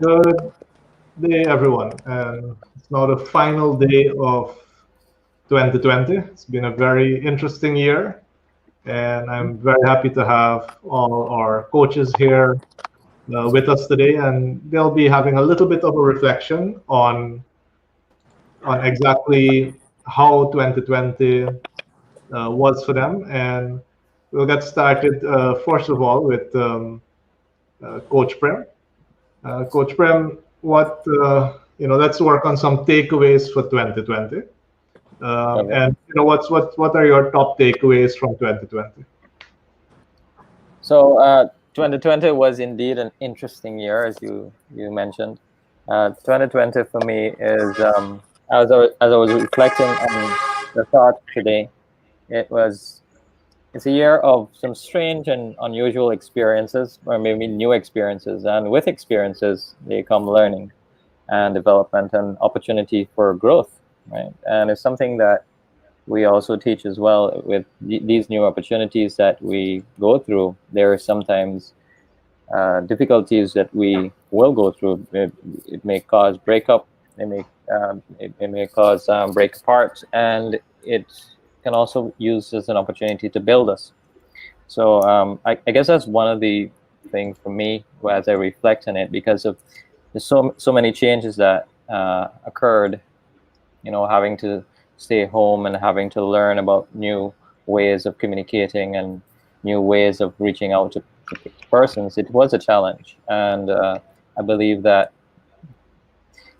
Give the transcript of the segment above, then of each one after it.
Good day, everyone. And it's now the final day of 2020. It's been a very interesting year, and I'm very happy to have all our coaches here with us today, and they'll be having a little bit of a reflection on exactly how 2020 was for them. And we'll get started first of all with Coach Prem. Coach Prem, let's work on some takeaways for 2020. Okay. And what are your top takeaways from 2020? So 2020 was indeed an interesting year, as you mentioned. 2020 for me is, as I was reflecting on the thought today, it's a year of some strange and unusual experiences, or maybe new experiences. And with experiences, they come learning and development and opportunity for growth, right? And it's something that we also teach as well with these new opportunities that we go through. There are sometimes difficulties that we will go through. It may cause breakup. It may cause break apart, and it can also use as an opportunity to build us. So I guess that's one of the things for me as I reflect on it, because of there's so many changes that occurred. Having to stay home and having to learn about new ways of communicating and new ways of reaching out to persons. It was a challenge, and I believe that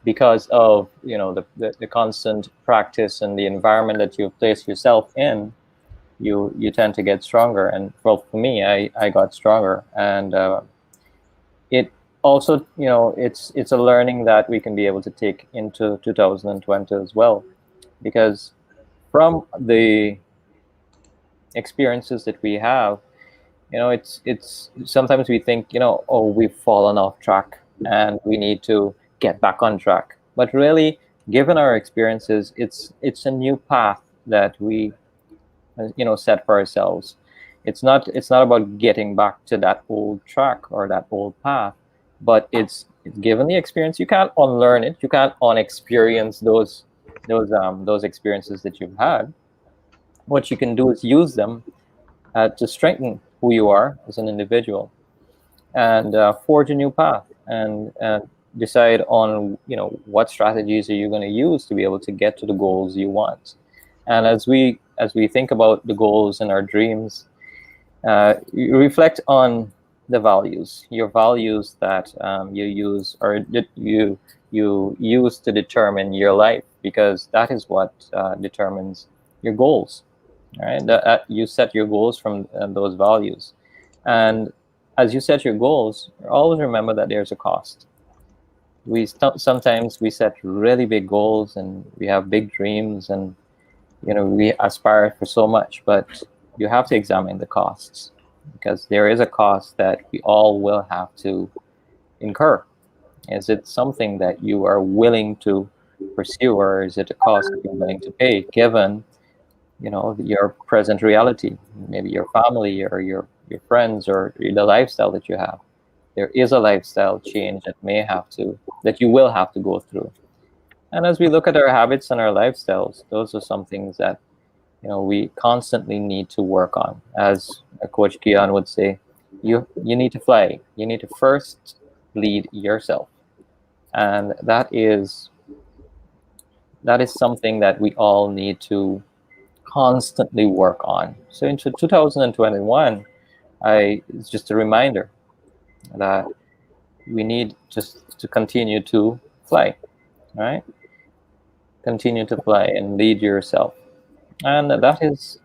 because of the constant practice and the environment that you place yourself in, you tend to get stronger. And well, for me, I got stronger, and it also it's a learning that we can be able to take into 2020 as well, because from the experiences that we have, it's sometimes we think, oh, we've fallen off track and we need to get back on track. But really, given our experiences, it's a new path that we set for ourselves. It's not about getting back to that old track or that old path, but it's given the experience, you can't unlearn it, you can't unexperience those experiences that you've had. What you can do is use them to strengthen who you are as an individual, and forge a new path, and decide on what strategies are you going to use to be able to get to the goals you want. And as we think about the goals and our dreams, you reflect on the values, your values that you use, or that you use to determine your life, because that is what determines your goals. Right? You set your goals from those values, and as you set your goals, always remember that there's a cost. Sometimes we set really big goals and we have big dreams, and we aspire for so much, but you have to examine the costs, because there is a cost that we all will have to incur. Is it something that you are willing to pursue, or is it a cost that you're willing to pay, given your present reality, maybe your family or your friends, or the lifestyle that you have? There is a lifestyle change that you will have to go through. And as we look at our habits and our lifestyles, those are some things that we constantly need to work on. As Coach Kian would say, you need to fly. You need to first lead yourself, and that is something that we all need to constantly work on. So into 2021, it's just a reminder that we need just to continue to fly, right? Continue to fly and lead yourself. And that is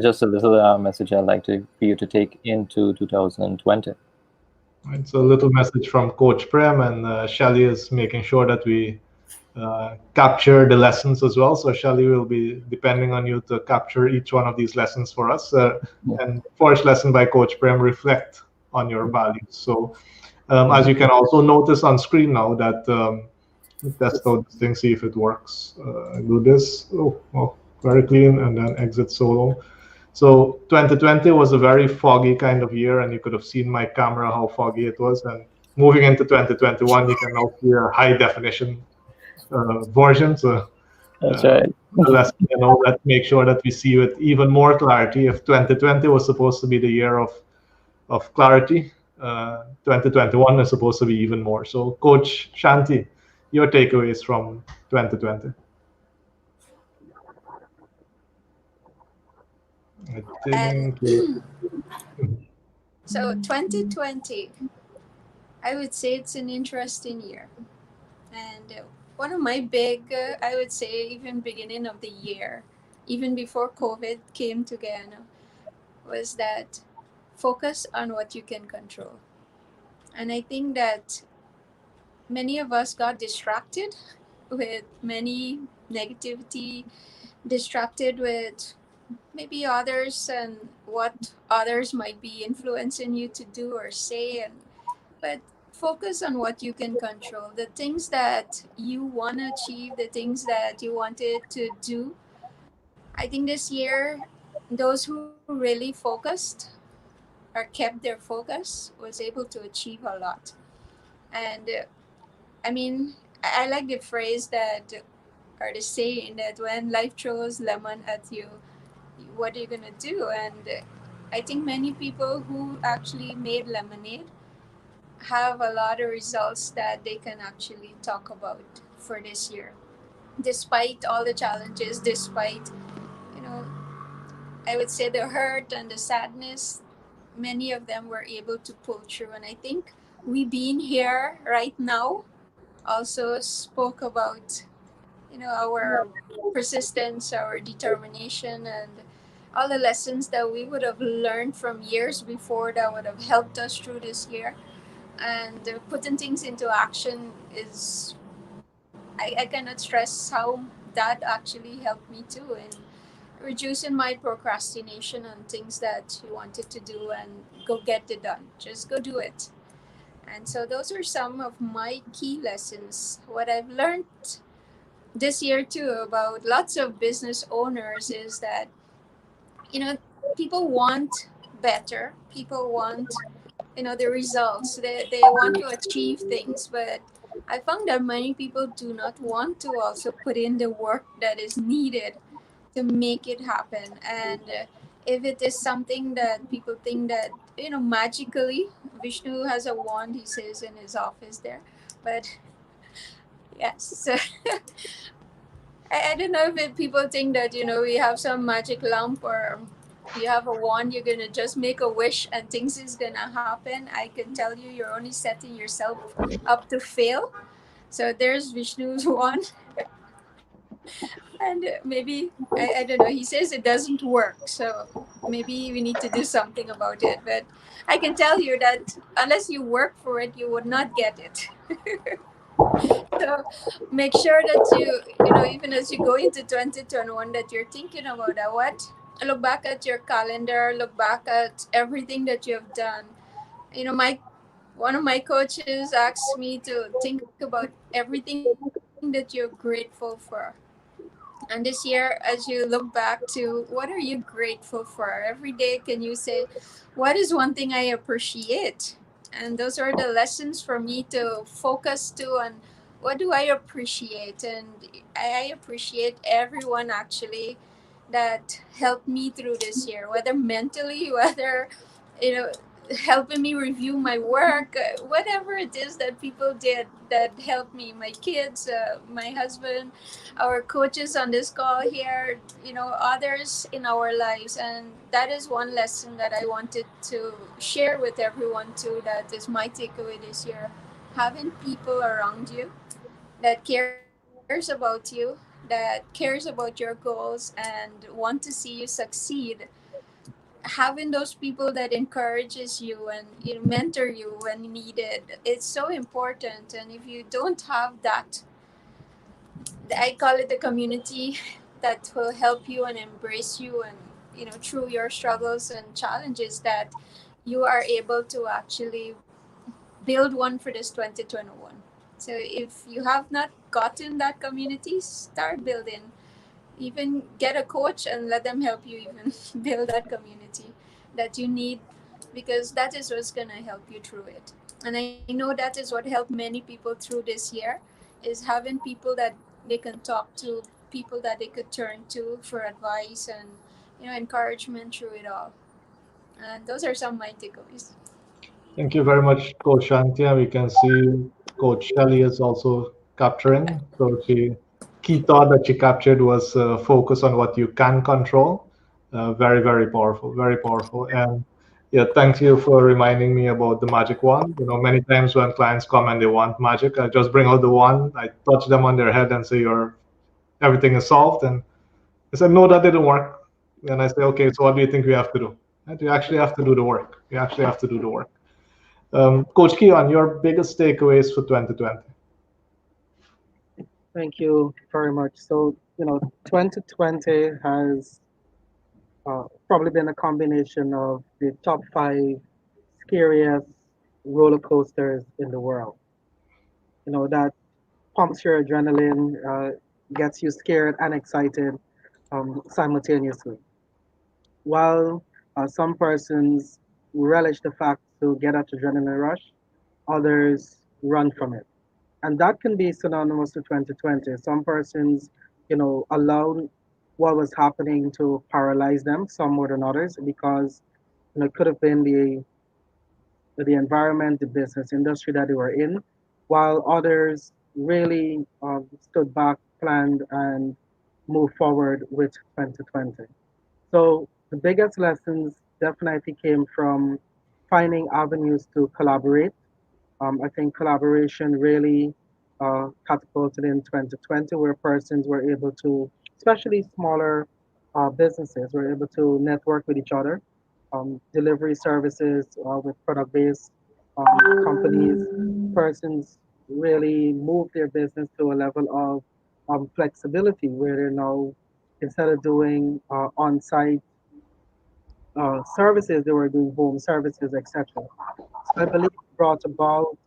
just a little message I'd like for you to take into 2020. It's a little message from Coach Prem, and Shelly is making sure that we capture the lessons as well. So Shelly will be depending on you to capture each one of these lessons for us. And first lesson by Coach Prem: reflect on your values. So as you can also notice on screen now that test out this thing, see if it works. Do this. Oh, very clean, and then exit solo. So 2020 was a very foggy kind of year, and you could have seen my camera how foggy it was. And moving into 2021, you can now see a high definition version. So That's uh, right. let's let's make sure that we see with even more clarity. If 2020 was supposed to be the year of clarity, 2021 is supposed to be even more. So, Coach Shanti, your takeaways from 2020? I And think. so 2020, I would say it's an interesting year. And one of my big, I would say, even beginning of the year, even before COVID came together, was that focus on what you can control. And I think that many of us got distracted with many negativity, distracted with maybe others and what others might be influencing you to do or say, and but focus on what you can control, the things that you want to achieve, the things that you wanted to do. I think this year, those who really focused or kept their focus was able to achieve a lot. And I mean, I like the phrase that, or the saying that when life throws lemon at you, what are you gonna do? And I think many people who actually made lemonade have a lot of results that they can actually talk about for this year, despite all the challenges, despite, you know, I would say the hurt and the sadness. Many of them were able to pull through, and I think we being here right now also spoke about, our persistence, our determination, and all the lessons that we would have learned from years before that would have helped us through this year. And putting things into action is, I cannot stress how that actually helped me too in reducing my procrastination on things that you wanted to do, and go get it done, just go do it. And so those are some of my key lessons. What I've learned this year too about lots of business owners is that, people want better, people want, the results, they want to achieve things, but I found that many people do not want to also put in the work that is needed to make it happen. And if it is something that people think that, magically Vishnu has a wand, he says in his office there. But yes, so I don't know if people think that, we have some magic lamp, or you have a wand, you're gonna just make a wish and things is gonna happen. I can tell you, you're only setting yourself up to fail. So there's Vishnu's wand. And maybe, I don't know, he says it doesn't work, so maybe we need to do something about it. But I can tell you that unless you work for it, you would not get it. So make sure that even as you go into 2021, that you're thinking about that. What? Look back at your calendar, look back at everything that you have done. My one of my coaches asked me to think about everything that you're grateful for. And this year, as you look back to what are you grateful for? Every day, can you say, what is one thing I appreciate? And those are the lessons for me to focus to on what do I appreciate. And I appreciate everyone actually that helped me through this year, whether mentally, whether, you know, helping me review my work, whatever it is that people did that helped me, my kids, my husband, our coaches on this call here, others in our lives. And that is one lesson that I wanted to share with everyone too. That is my takeaway this year. Having people around you that cares about you, that cares about your goals and want to see you succeed, having those people that encourages you and mentor you when needed, it's so important. And if you don't have that, I call it the community that will help you and embrace you, and through your struggles and challenges, that you are able to actually build one for this 2021. So if you have not gotten that community, start building. Even get a coach and let them help you even build that community that you need, because that is what's going to help you through it. And I know that is what helped many people through this year, is having people that they can talk to, people that they could turn to for advice and encouragement through it all. And those are some of my takeaways. Thank you very much, Coach Shantia. We can see Coach Shelley is also capturing. So key thought that she captured was focus on what you can control. Very, very powerful, very powerful. And yeah, thank you for reminding me about the magic wand. Many times when clients come and they want magic, I just bring out the wand, I touch them on their head and say, everything is solved. And I said, no, that didn't work. And I say, okay, so what do you think we have to do? And you actually have to do the work. You actually have to do the work. Coach Keon, your biggest takeaways for 2020? Thank you very much. So, 2020 has probably been a combination of the top five scariest roller coasters in the world. That pumps your adrenaline, gets you scared and excited simultaneously. While some persons relish the fact to get that adrenaline rush, others run from it. And that can be synonymous to 2020. Some persons, allowed what was happening to paralyze them, some more than others, because it could have been the environment, the business industry that they were in, while others really stood back, planned, and moved forward with 2020. So the biggest lessons definitely came from finding avenues to collaborate. I think collaboration really catapulted in 2020, where persons were able to, especially smaller businesses, were able to network with each other, delivery services with product-based companies. Persons really moved their business to a level of flexibility, where they're now, instead of doing on-site services, they were doing home services, etc. So I believe it brought about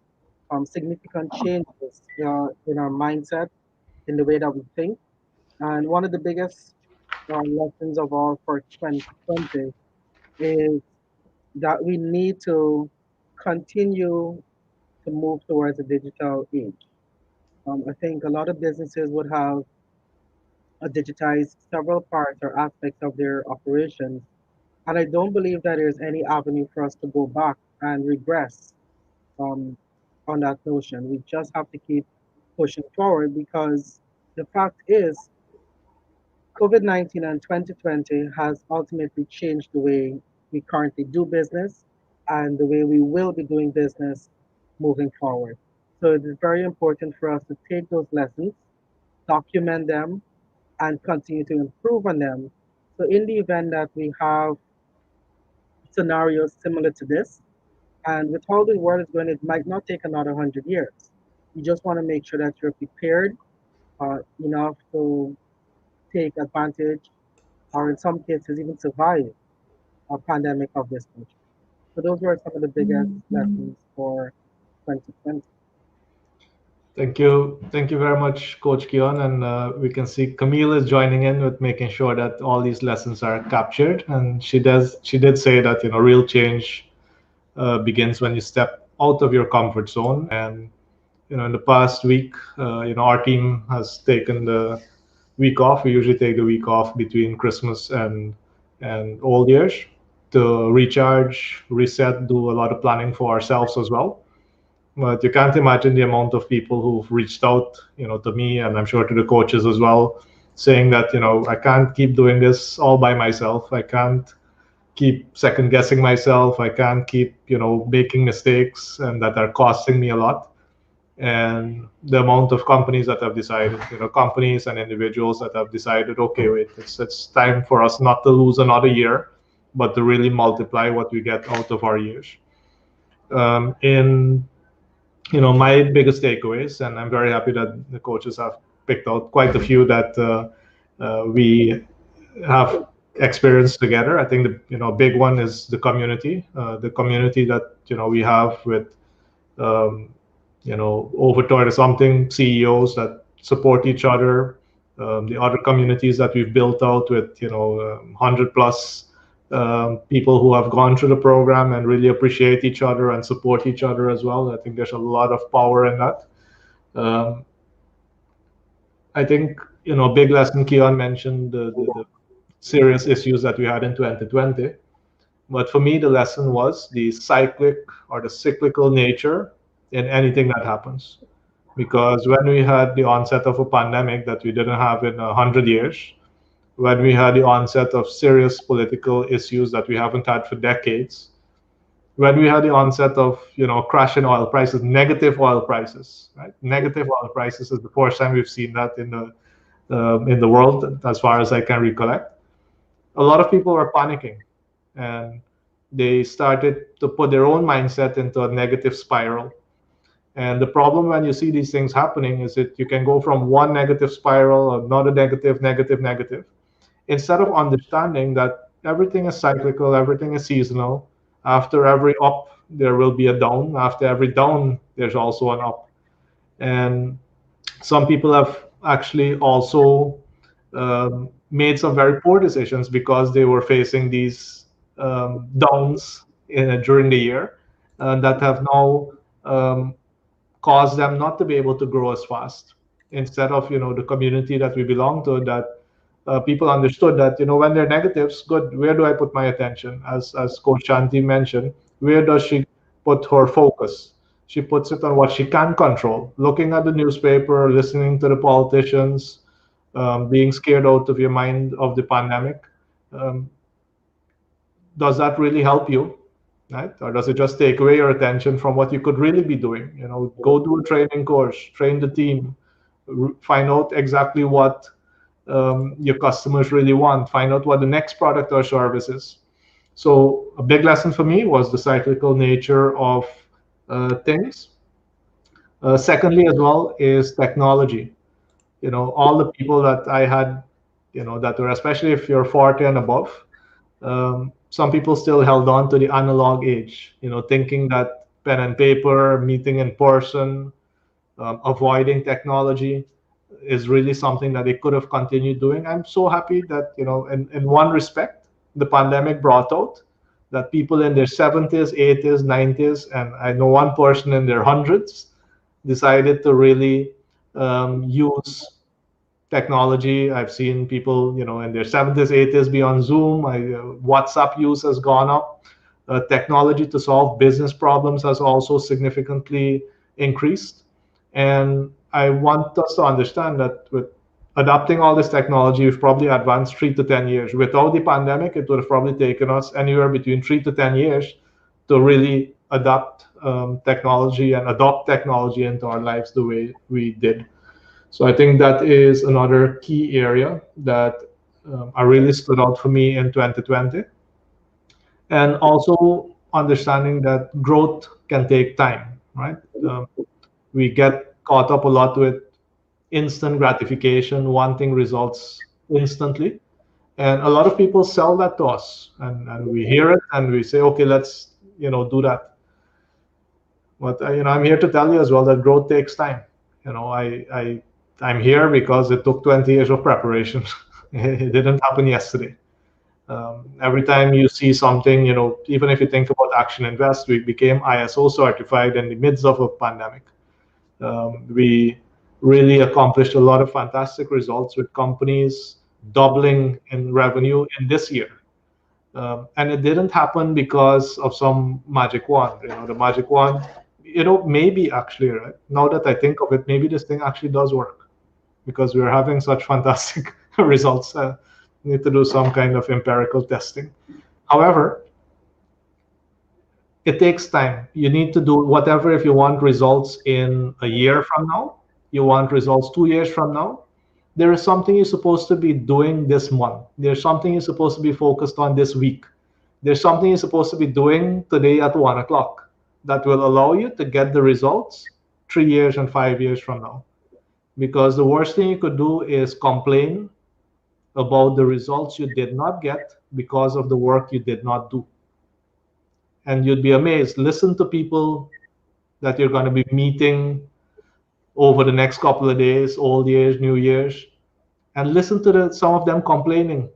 significant changes in our mindset, in the way that we think. And one of the biggest lessons of all for 2020 is that we need to continue to move towards a digital age. I think a lot of businesses would have digitized several parts or aspects of their operations. And I don't believe that there's any avenue for us to go back and regress um, on that notion. We just have to keep pushing forward, because the fact is, COVID-19 and 2020 has ultimately changed the way we currently do business and the way we will be doing business moving forward. So it is very important for us to take those lessons, document them, and continue to improve on them. So in the event that we have scenarios similar to this, and with how the world is going, it might not take another 100 years. You just want to make sure that you're prepared enough to take advantage, or in some cases, even survive a pandemic of this nature. So those were some of the biggest lessons for 2020. Thank you very much, Coach Keon. And we can see Camille is joining in with making sure that all these lessons are captured. And she did say that real change begins when you step out of your comfort zone. And in the past week, our team has taken the week off. We usually take the week off between Christmas and Old Year's to recharge, reset, do a lot of planning for ourselves as well. But you can't imagine the amount of people who've reached out, to me, and I'm sure to the coaches as well, saying that, I can't keep doing this all by myself. I can't keep second guessing myself. I can't keep, making mistakes and that are costing me a lot. And the amount of companies that have decided, companies and individuals that have decided, okay, wait, it's time for us not to lose another year, but to really multiply what we get out of our years. In my biggest takeaways, and I'm very happy that the coaches have picked out quite a few that we have experienced together. I think the big one is the community that we have with over 20 something CEOs that support each other. The other communities that we've built out with 100 plus people who have gone through the program and really appreciate each other and support each other as well. I think there's a lot of power in that. Um, I think, a big lesson Keon mentioned the serious issues that we had in 2020. But for me, the lesson was the cyclical nature in anything that happens. Because when we had the onset of a pandemic that we didn't have in 100 years, when we had the onset of serious political issues that we haven't had for decades, when we had the onset of crash in oil prices, negative oil prices, right? Negative oil prices is the first time we've seen that in the world, as far as I can recollect. A lot of people were panicking, and they started to put their own mindset into a negative spiral. And the problem when you see these things happening is that you can go from one negative spiral, another negative, negative, negative, instead of understanding that everything is cyclical, everything is seasonal. After every up, there will be a down. After every down, there's also an up. And some people have actually also made some very poor decisions because they were facing these downs during the year that have now caused them not to be able to grow as fast. Instead of the community that we belong to, that people understood that when they're negatives, good. Where do I put my attention? As Coach Shanti mentioned, where does she put her focus? She puts it on what she can control. Looking at the newspaper, listening to the politicians, being scared out of your mind of the pandemic. Um, does that really help you? Right? Or does it just take away your attention from what you could really be doing? Go do a training course, train the team, find out exactly what your customers really want, find out what the next product or service is. So a big lesson for me was the cyclical nature of things. Secondly, as well, is technology. All the people that I had, that were, especially if you're 40 and above, some people still held on to the analog age, thinking that pen and paper, meeting in person, avoiding technology is really something that they could have continued doing. I'm so happy that, in one respect, the pandemic brought out that people in their 70s, 80s, 90s, and I know one person in their hundreds decided to really use technology. I've seen people, in their 70s, 80s be on Zoom. WhatsApp use has gone up. Technology to solve business problems has also significantly increased. And I want us to understand that with adopting all this technology, we've probably advanced 3 to 10 years. Without the pandemic, it would have probably taken us anywhere between 3 to 10 years to really adapt technology and adopt technology into our lives the way we did. So I think that is another key area that really stood out for me in 2020. And also understanding that growth can take time, right? We get caught up a lot with instant gratification, wanting results instantly. And a lot of people sell that to us, and we hear it and we say, okay, let's do that. But I'm here to tell you as well that growth takes time. I'm here because it took 20 years of preparation. It didn't happen yesterday. Every time you see something, even if you think about Action Invest, we became ISO certified in the midst of a pandemic. We really accomplished a lot of fantastic results with companies doubling in revenue in this year. And it didn't happen because of some magic wand. The magic wand, maybe actually, right? Now that I think of it, maybe this thing actually does work because we're having such fantastic results. We need to do some kind of empirical testing. However, it takes time. You need to do whatever. If you want results in a year from now, you want results 2 years from now, there is something you're supposed to be doing this month. There's something you're supposed to be focused on this week. There's something you're supposed to be doing today at 1 o'clock that will allow you to get the results 3 years and 5 years from now. Because the worst thing you could do is complain about the results you did not get because of the work you did not do. And you'd be amazed. Listen to people that you're going to be meeting over the next couple of days, old years, new years, and listen to some of them complaining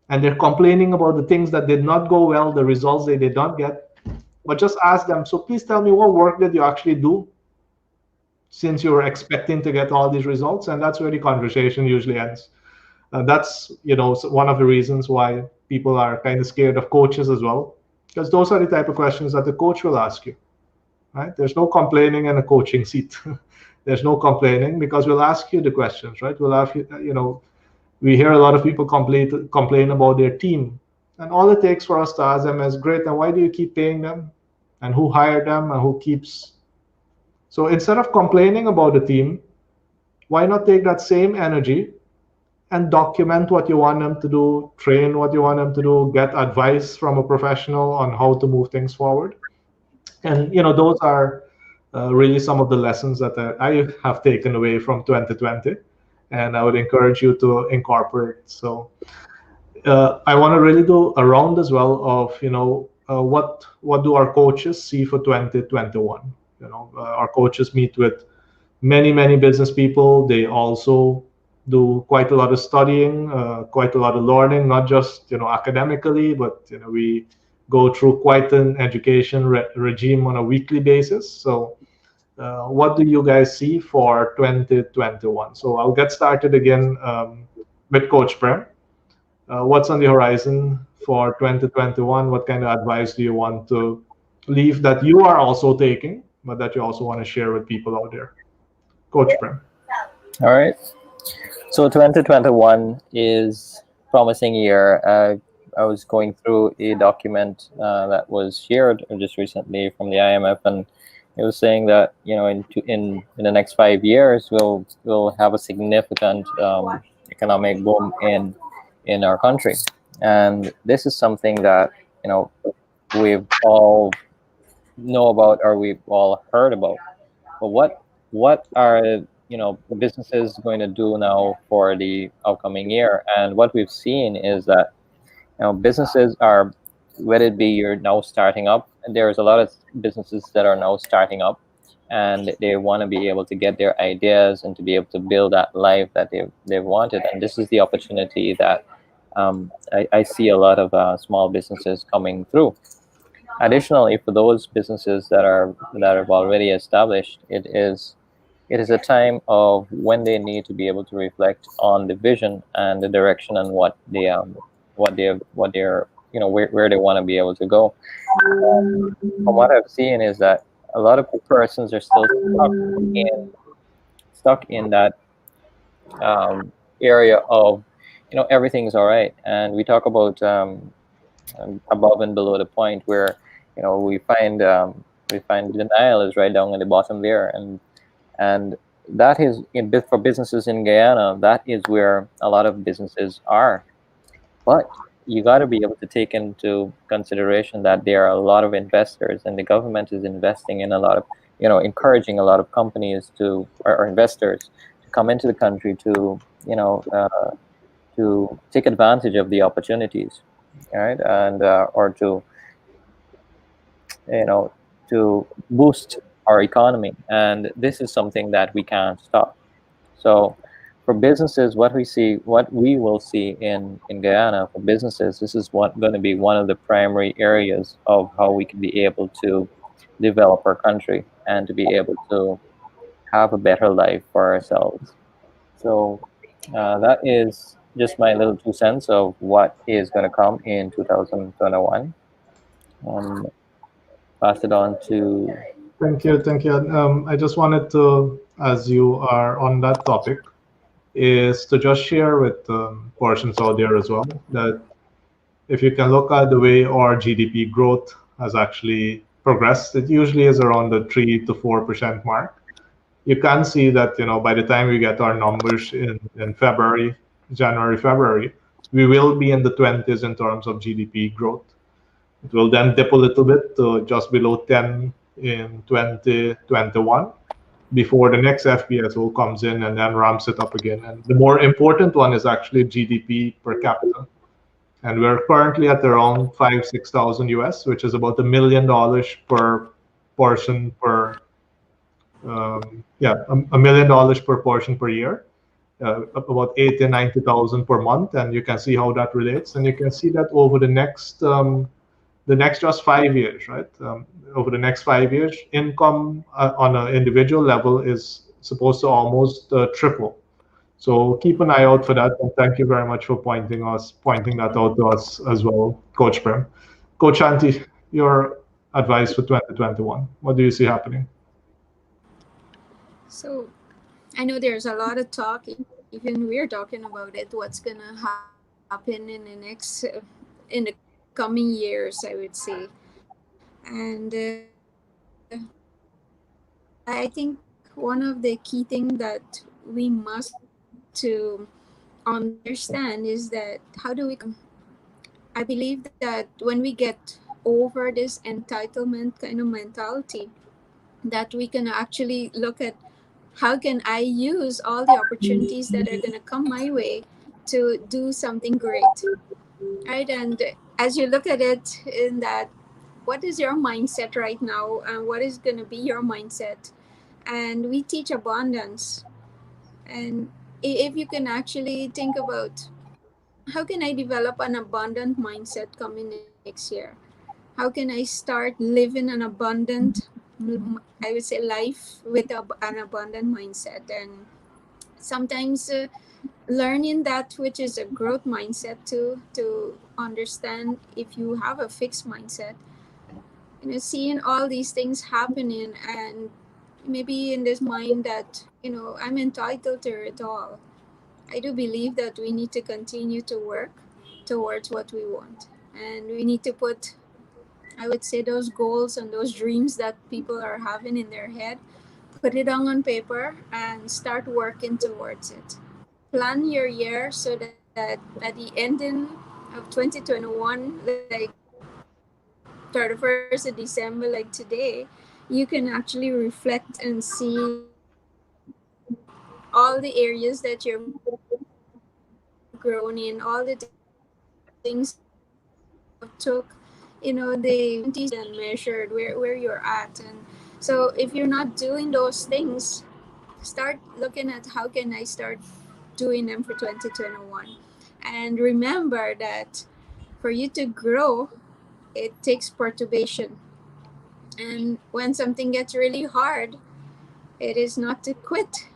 and they're complaining about the things that did not go well, the results they did not get. But just ask them, so please tell me, what work did you actually do since you were expecting to get all these results? And that's where the conversation usually ends. That's one of the reasons why people are kind of scared of coaches as well, because those are the type of questions that the coach will ask you, right? There's no complaining in a coaching seat. There's no complaining, because we'll ask you the questions, right? We'll ask you, we hear a lot of people complain about their team, and all it takes for us to ask them is, great, and why do you keep paying them, and who hired them, and who keeps. So instead of complaining about the team, why not take that same energy and document what you want them to do, train what you want them to do, get advice from a professional on how to move things forward. And those are really some of the lessons that I have taken away from 2020, and I would encourage you to incorporate. So I want to really do a round as well of what do our coaches see for 2021. Our coaches meet with many business people. They also do quite a lot of studying, quite a lot of learning, not just academically, but we go through quite an education regime on a weekly basis. So what do you guys see for 2021? So I'll get started again with Coach Prem. What's on the horizon for 2021? What kind of advice do you want to leave that you are also taking, but that you also want to share with people out there? Coach Prem. All right. So 2021 is a promising year. I was going through a document that was shared just recently from the IMF, and it was saying that in the next 5 years we'll have a significant economic boom in our country, and this is something that we've all know about, or we've all heard about. But what are businesses going to do now for the upcoming year? And what we've seen is that businesses are, whether it be you're now starting up, and there's a lot of businesses that are now starting up, and they want to be able to get their ideas and to be able to build that life that they've wanted. And this is the opportunity that I see a lot of small businesses coming through. Additionally, for those businesses that have already established, it is a time of when they need to be able to reflect on the vision and the direction and where they want to be able to go. From what I've seen is that a lot of persons are still stuck in that area of everything's all right, and we talk about above and below the point, where we find denial is right down at the bottom there, and that is for businesses in Guyana. That is where a lot of businesses are. But you got to be able to take into consideration that there are a lot of investors, and the government is investing in a lot of, encouraging a lot of companies or investors to come into the country to take advantage of the opportunities, right? And or to boost our economy. And this is something that we can't stop. So for businesses, what we will see in Guyana for businesses, this is going to be one of the primary areas of how we can be able to develop our country and to be able to have a better life for ourselves. So that is just my little 2 cents of what is going to come in 2021. Pass it on to. Thank you. I just wanted to, as you are on that topic, is to just share with portions out there as well, that if you can look at the way our GDP growth has actually progressed, it usually is around the 3 to 4% mark. You can see that by the time we get our numbers in January, February, we will be in the 20s in terms of GDP growth. It will then dip a little bit to just below 10 in 2021 before the next FPSO comes in and then ramps it up again. And the more important one is actually GDP per capita. And we're currently at around 5,000-6,000 US, which is about $1 million per person $1 million per portion per year. about 80 90,000 per month, and you can see how that relates, and you can see that over the next just 5 years, right? Over the next 5 years, income on an individual level is supposed to almost triple. So keep an eye out for that, and thank you very much for pointing that out to us as well, Coach Prem. Coach Anti, your advice for 2021. What do you see happening? So I know there's a lot of talk, even we're talking about it, what's gonna happen in the next in the coming years, I would say. And I think one of the key thing that we must to understand is that how do we I believe that when we get over this entitlement kind of mentality, that we can actually look at how can I use all the opportunities that are going to come my way to do something great, right? And as you look at it in that, what is your mindset right now, and what is going to be your mindset? And we teach abundance, and if you can actually think about how can I develop an abundant mindset coming next year, how can I start living an abundant, I would say, life with an abundant mindset. And sometimes learning that which is a growth mindset too, to understand if you have a fixed mindset, seeing all these things happening, and maybe in this mind that I'm entitled to it all. I do believe that we need to continue to work towards what we want, and we need to put, I would say, those goals and those dreams that people are having in their head, put it down on paper and start working towards it. Plan your year so that at the ending of 2021, like 31st of December, like today, you can actually reflect and see all the areas that you've grown in, all the things that you have took, the opportunities that you have took, the opportunities that you have taken and measured where you're at. And so if you're not doing those things, start looking at how can I start doing them for 2021. And remember that for you to grow, it takes perturbation. And when something gets really hard, it is not to quit.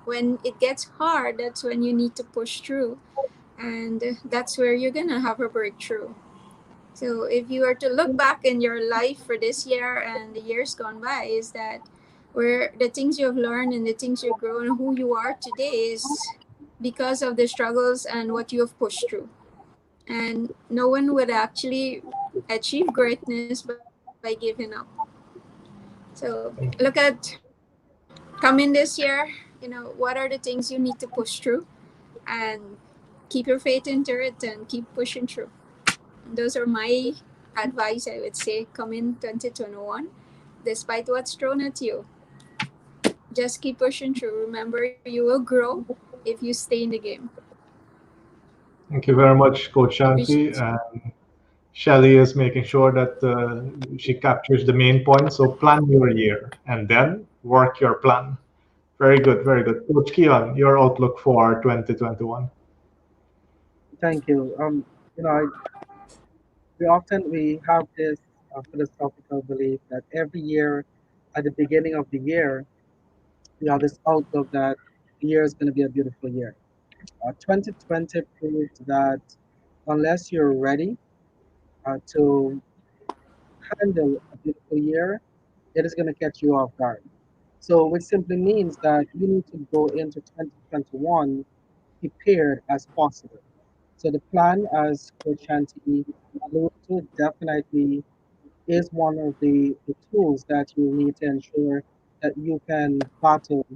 When it gets hard, that's when you need to push through. And that's where you're going to have a breakthrough. So if you are to look back in your life for this year and the years gone by, is that where the things you've learned and the things you've grown, who you are today, is because of the struggles and what you have pushed through. And no one would actually achieve greatness by giving up. So look at coming this year, what are the things you need to push through, and keep your faith into it and keep pushing through. Those are my advice, I would say, coming 2021. Despite what's thrown at you, just keep pushing through. Remember, you will grow if you stay in the game. Thank you very much, Coach Shanti. Appreciate you. And Shelly is making sure that she captures the main point. So plan your year and then work your plan. Very good, very good. Coach Keon, your outlook for 2021. Thank you. You know, we have this philosophical belief that every year, at the beginning of the year, we have this outlook that the year is going to be a beautiful year. 2020 proved that unless you're ready to handle a beautiful year, it is going to catch you off guard. So, which simply means that you need to go into 2021 prepared as possible. So, the plan, as Coach Shanti alluded to, definitely is one of the tools that you need to ensure that you can battle,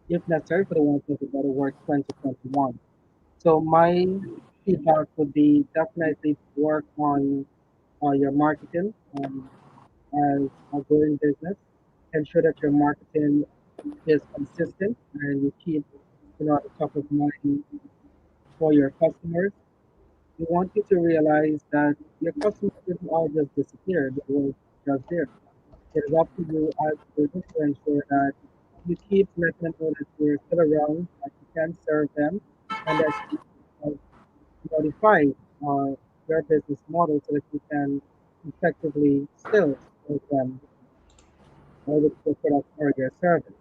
if necessary, for the want of a better word, 2021. So, my feedback would be definitely work on your marketing as a growing business. Ensure that your marketing is consistent and you keep at the top of mind for your customers. We want you to realize that your customers didn't all just disappear, they were just there. It is up to you as a business to ensure that you keep letting them know that you're still around, that you can serve them, and that you modify your business model so that you can effectively still serve them with your product or your service.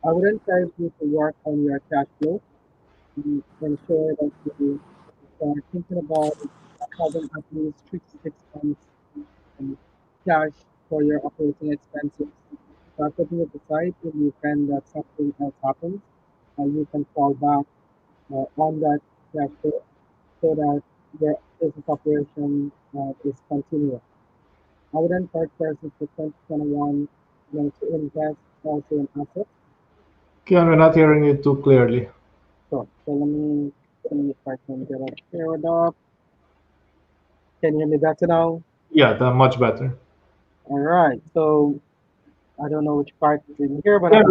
I would encourage you to work on your cash flow to ensure that you start thinking about having at least 3 to 6 months um, cash for your operating expenses. Start putting it aside in the event that something else happens, you can fall back on that cash flow so that your business operation is continuous. I would encourage persons for 2021, to invest also in assets. Kian, we're not hearing you too clearly. So let me see if I can get it cleared up. Can you hear me better now? Yeah, much better. All right. So I don't know which part is in here, but Yeah,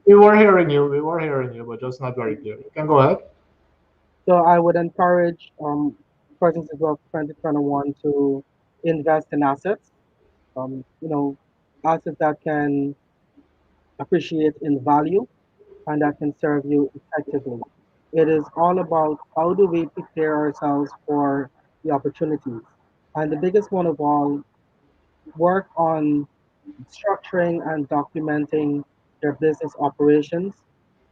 we were hearing you. We were hearing you, but just not very clear. You can go ahead. so I would encourage persons as well for 2021 to invest in assets. Um, you know, assets that can appreciate in value and that can serve you effectively. It is all about how do we prepare ourselves for the opportunities. And the biggest one of all, work on structuring and documenting your business operations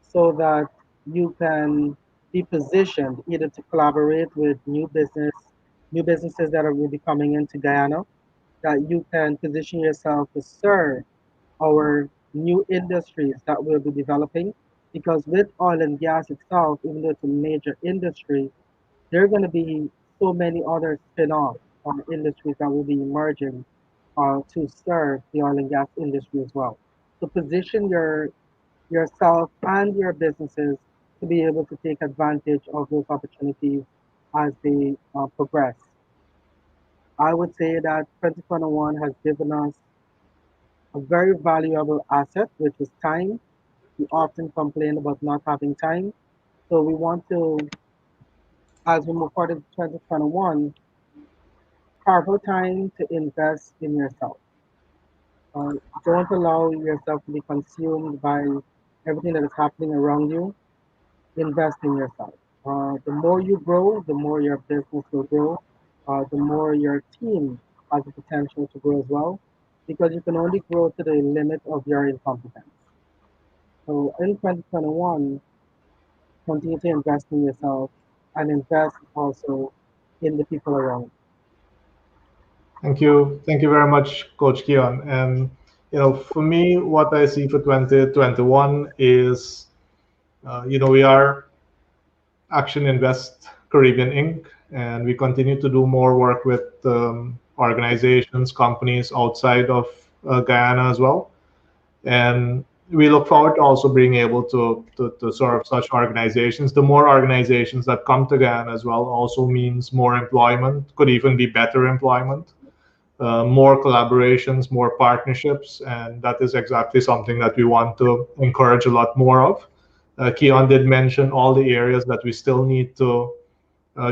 so that you can be positioned either to collaborate with new businesses that will be coming into Guyana, that you can position yourself to serve our new industries that will be developing. Because with oil and gas itself, even though it's a major industry, there are going to be so many other spin-off industries that will be emerging to serve the oil and gas industry as well. So position yourself and your businesses to be able to take advantage of those opportunities as they progress. I would say that 2021 has given us a very valuable asset, which is time. We often complain about not having time. So we want to, as we move forward into 2021, carve out time to invest in yourself. Uh, don't allow yourself to be consumed by everything that is happening around you. Invest in yourself. The more you grow, the more your business will grow. The more your team has the potential to grow as well, because you can only grow to the limit of your incompetence. So in 2021, continue to invest in yourself and invest also in the people around. Thank you very much, Coach Kian. And for me, what I see for 2021 is, we are Action Invest Caribbean Inc., and we continue to do more work with organizations, companies outside of Guyana as well. And we look forward to also being able to serve such organizations. The more organizations that come to Guyana as well also means more employment, could even be better employment, more collaborations, more partnerships, and that is exactly something that we want to encourage a lot more of. Keon did mention all the areas that we still need to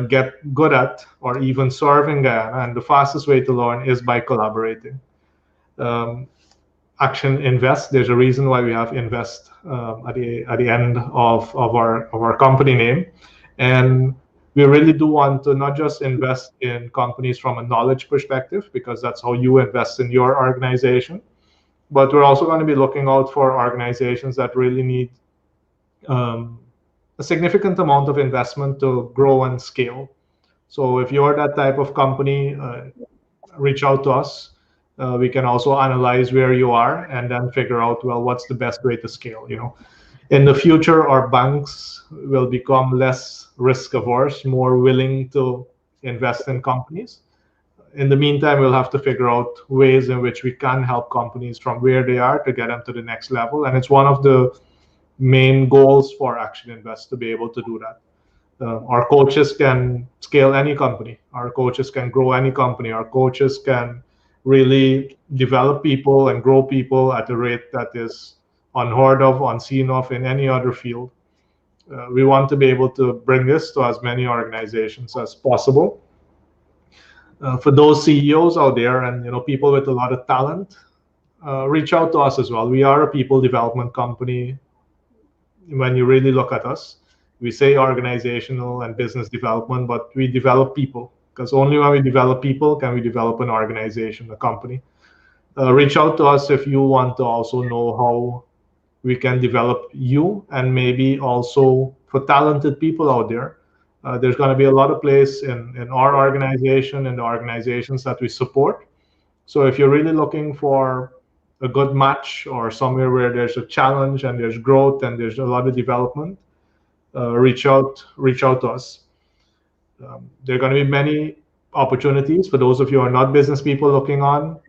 get good at or even serve in Guyana, and the fastest way to learn is by collaborating. Um, Action Invest. There's a reason why we have Invest at the end of our company name, and we really do want to not just invest in companies from a knowledge perspective, because that's how you invest in your organization, but we're also going to be looking out for organizations that really need um, a significant amount of investment to grow and scale. So if you're that type of company, reach out to us. We can also analyze where you are and then figure out, well, what's the best way to scale. In the future, our banks will become less risk averse, more willing to invest in companies. In the meantime, we'll have to figure out ways in which we can help companies from where they are to get them to the next level. And it's one of the main goals for Action Invest to be able to do that. Our coaches can scale any company. Our coaches can grow any company. Our coaches can really develop people and grow people at a rate that is unheard of, unseen of in any other field. We want to be able to bring this to as many organizations as possible. For those CEOs out there and people with a lot of talent, reach out to us as well. We are a people development company when you really look at us. we say organizational and business development, but we develop people, because only when we develop people can we develop an organization, a company. Reach out to us if you want to also know how we can develop you, and maybe also for talented people out there. There's going to be a lot of place in our organization and the organizations that we support. So if you're really looking for a good match or somewhere where there's a challenge and there's growth and there's a lot of development, reach out to us. There are going to be many opportunities for those of you who are not business people looking on.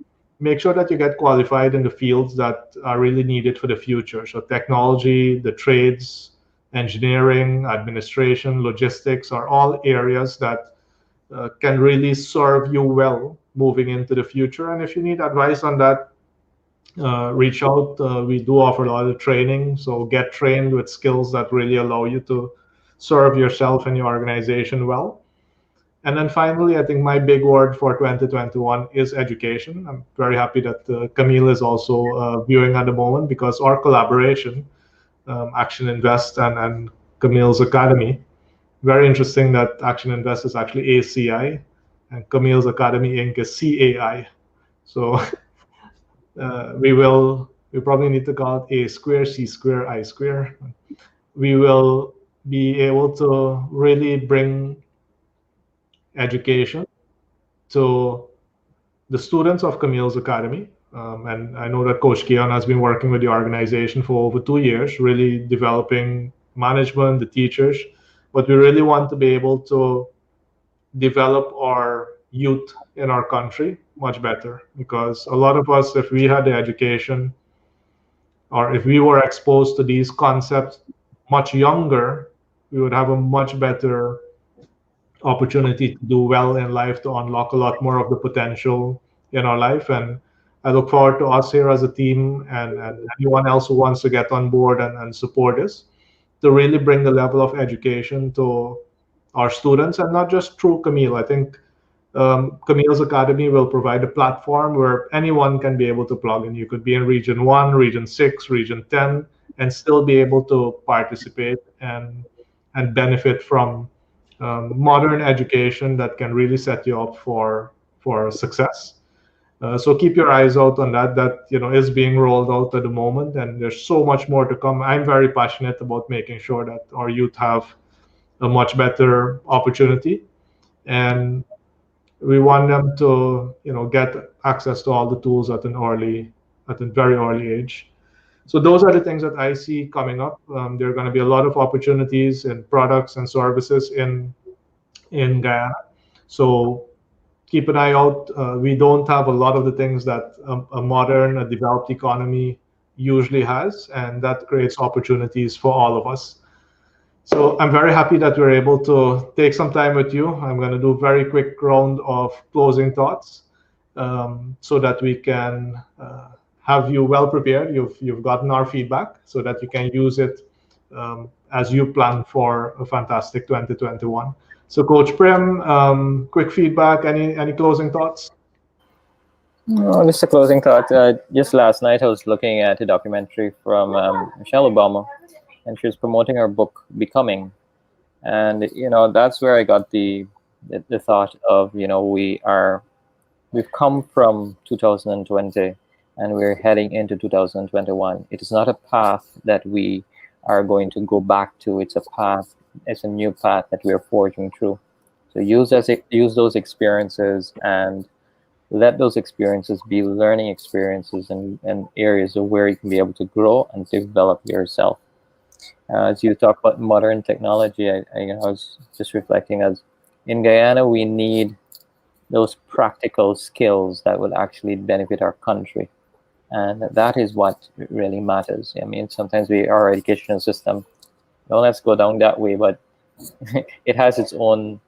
Make sure that you get qualified in the fields that are really needed for the future. So technology, the trades, engineering, administration, logistics are all areas that can really serve you well moving into the future. And if you need advice on that, reach out. We do offer a lot of training, so get trained with skills that really allow you to serve yourself and your organization well. And then finally, I think my big word for 2021 is education. I'm very happy that Camille is also viewing at the moment, because our collaboration, Action Invest and Camille's Academy, very interesting that Action Invest is actually ACI and Camille's Academy Inc. is CAI. So we probably need to call it A square, C square, I square. We will be able to really bring education to the students of Camille's Academy. And I know that Coach Keon has been working with the organization for over 2 years, really developing management, the teachers. But we really want to be able to develop our youth in our country much better, because a lot of us, if we had the education or if we were exposed to these concepts much younger, we would have a much better opportunity to do well in life, to unlock a lot more of the potential in our life. And I look forward to us here as a team, and anyone else who wants to get on board and support us, to really bring the level of education to our students, and not just through Camille. I think Camille's Academy will provide a platform where anyone can be able to plug in. You could be in Region 1, Region 6, Region 10, and still be able to participate and benefit from modern education that can really set you up for success. So keep your eyes out on that. That is being rolled out at the moment, and there's so much more to come. I'm very passionate about making sure that our youth have a much better opportunity, and we want them to get access to all the tools at a very early age. So those are the things that I see coming up. There are going to be a lot of opportunities in products and services in Guyana. So keep an eye out. We don't have a lot of the things that a developed economy usually has, and that creates opportunities for all of us. So I'm very happy that we're able to take some time with you. I'm going to do a very quick round of closing thoughts, so that we can have you well prepared. You've gotten our feedback, so that you can use it as you plan for a fantastic 2021. So Coach Prem, quick feedback, any closing thoughts? Just a closing thought. Just last night I was looking at a documentary from Michelle Obama, and she was promoting her book Becoming, and that's where I got the thought of we've come from 2020 and we're heading into 2021. It is not a path that we are going to go back to. It's a new path that we're forging through. So use those experiences, and let those experiences be learning experiences and areas of where you can be able to grow and develop yourself. As you talk about modern technology, I was just reflecting, as in Guyana, we need those practical skills that will actually benefit our country. And that is what really matters. I mean, sometimes our educational system, let's go down that way, but it has its own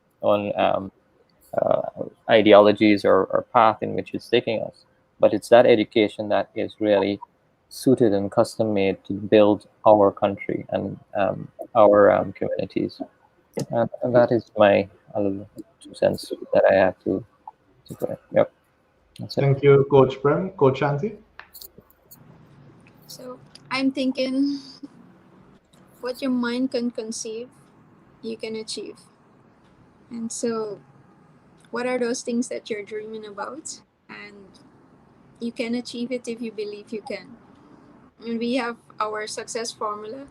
ideologies or path in which it's taking us. But it's that education that is really suited and custom made to build our country and our communities. And that is my 2 cents that I have to put in. Yep. Thank you, Coach Prem. Coach Shanti? So I'm thinking what your mind can conceive you can achieve. And so, what are those things that you're dreaming about? And you can achieve it if you believe you can. And we have our success formula: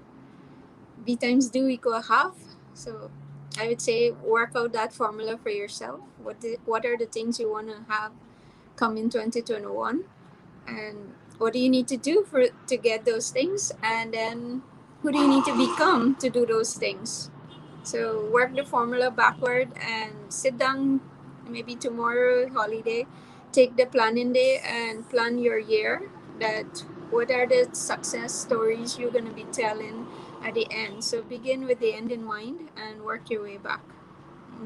B times do equal half. So I would say work out that formula for yourself. What are the things you want to have come in 2021? And what do you need to do to get those things? And then who do you need to become to do those things? So work the formula backward and sit down maybe tomorrow holiday, take the planning day and plan your year. That what are the success stories you're gonna be telling at the end. So begin with the end in mind and work your way back.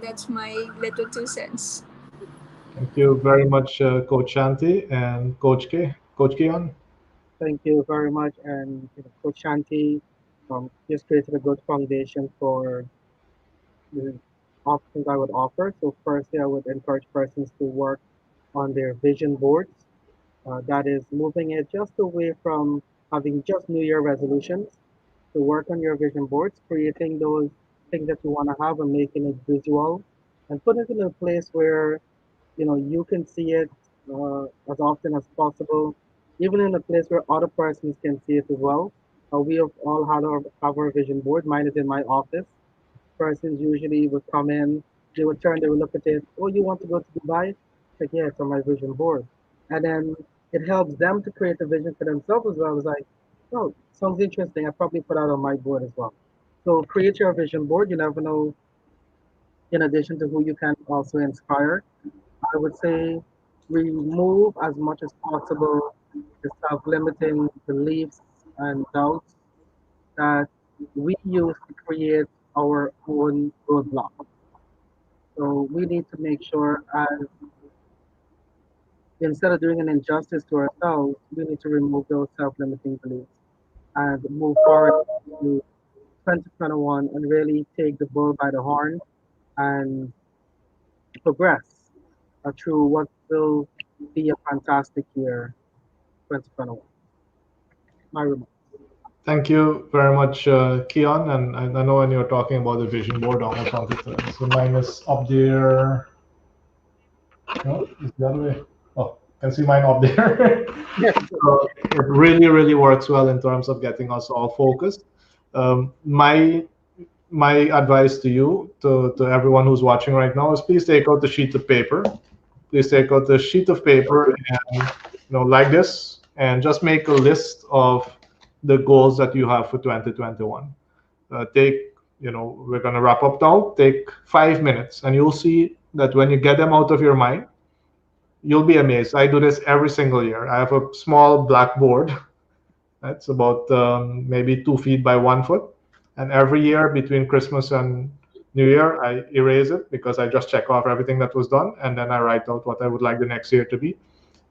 That's my little 2 cents. Thank you very much, Coach Shanti and Coach K. Coach Keon. Thank you very much. And Coach Shanti just created a good foundation for the options I would offer. So firstly, I would encourage persons to work on their vision boards. That is moving it just away from having just New Year resolutions to work on your vision boards, creating those things that you want to have and making it visual and put it in a place where you can see it as often as possible, even in a place where other persons can see it as well. We have all had have our vision board. Mine is in my office. Persons usually would come in, they would look at it. Oh, you want to go to Dubai? Like, yeah, it's on my vision board. And then it helps them to create a vision for themselves as well. It's like, oh, sounds interesting. I probably put that on my board as well. So create your vision board. You never know, in addition to who you can also inspire. I would say remove as much as possible the self-limiting beliefs and doubts that we use to create our own roadblock. So we need to make sure, as instead of doing an injustice to ourselves, we need to remove those self-limiting beliefs and move forward to 2021 and really take the bull by the horn and progress through what will be a fantastic year, 2021. My remarks. Thank you very much, Keon. And I know when you were talking about the vision board, I almost wanted to. So mine is up there. No, it's the other way. Oh, can see mine up there. Yes. So it really, really works well in terms of getting us all focused. My advice to you, to everyone who's watching right now, is please take out the sheet of paper. Please take out the sheet of paper and like this, and just make a list of the goals that you have for 2021. We're gonna wrap up now. Take 5 minutes, and you'll see that when you get them out of your mind, you'll be amazed. I do this every single year. I have a small blackboard that's about maybe 2 feet by 1 foot. And every year between Christmas and New Year, I erase it because I just check off everything that was done. And then I write out what I would like the next year to be.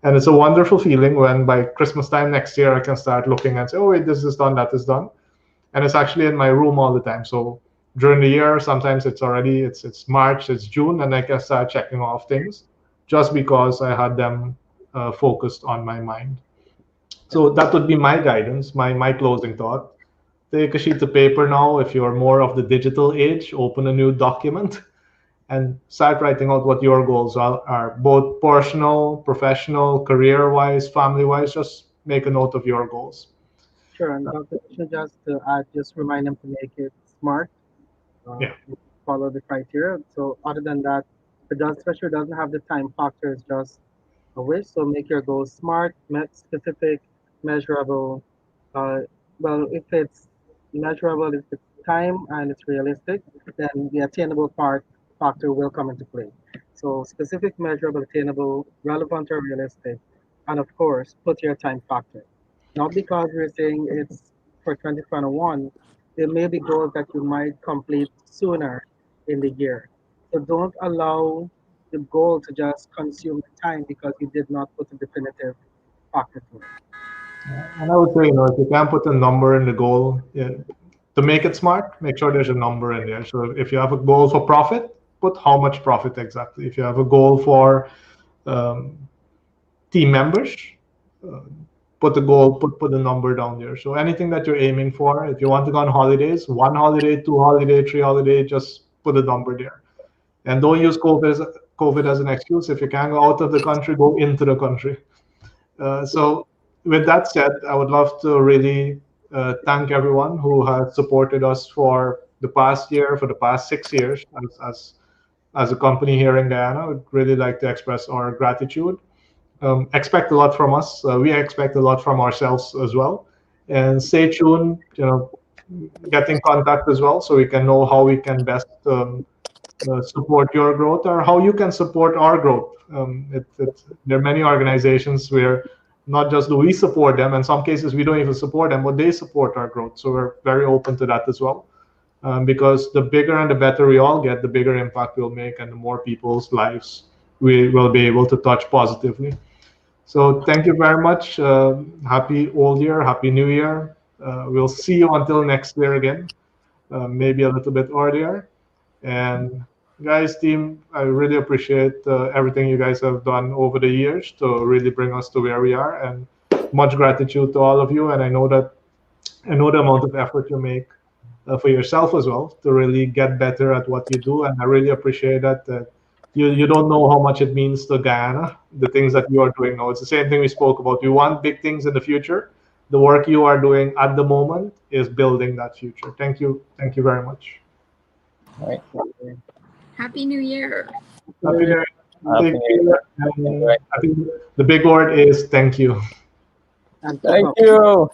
And it's a wonderful feeling when by Christmas time next year, I can start looking and say, oh, wait, this is done, that is done. And it's actually in my room all the time. So during the year, sometimes it's March, it's June, and I can start checking off things just because I had them focused on my mind. So that would be my guidance, my closing thought. Take a sheet of paper now. If you're more of the digital age, open a new document and start writing out what your goals are, both personal, professional, career-wise, family-wise. Just make a note of your goals. Sure. And Dr. Krishna, just to add, just remind them to make it smart, uh, Yeah. follow the criteria. So other than that, it does, especially doesn't have the time factor, it's just a wish. So make your goals smart, specific, measurable. Uh, well, if it's measurable, if it's time and it's realistic, then the attainable part factor will come into play. So specific, measurable, attainable, relevant or realistic, and of course, put your time factor. Not because we're saying it's for 2021, there may be goals that you might complete sooner in the year. So don't allow the goal to just consume the time because you did not put a definitive factor to it. And I would say, if you can put a number in the goal, yeah, to make it smart, make sure there's a number in there. So if you have a goal for profit, put how much profit exactly. If you have a goal for um, team members, uh, put the goal, put the number down there. So anything that you're aiming for, if you want to go on holidays, 1 holiday, 2 holiday, 3 holiday, just put a number there. And don't use COVID as an excuse. If you can't go out of the country, go into the country. So with that said, I would love to really thank everyone who has supported us for the past year, for the past 6 years as a company here in Guyana. I'd really like to express our gratitude. Expect a lot from us. We expect a lot from ourselves as well. And stay tuned, get in contact as well so we can know how we can best support your growth or how you can support our growth. There are many organizations where not just do we support them, in some cases we don't even support them, but they support our growth. So we're very open to that as well. Because the bigger and the better we all get, the bigger impact we'll make and the more people's lives we will be able to touch positively. So thank you very much. Happy old year, happy new year. We'll see you until next year again, maybe a little bit earlier. And guys, team, I really appreciate everything you guys have done over the years to really bring us to where we are. And much gratitude to all of you. And I know the amount of effort you make for yourself as well to really get better at what you do. And I really appreciate that. You don't know how much it means to Guyana, the things that you are doing now. It's the same thing we spoke about. You want big things in the future. The work you are doing at the moment is building that future. Thank you. Thank you very much. All right. Happy New Year. Happy New Year. Happy New Year. I think the big word is thank you. And Thank you.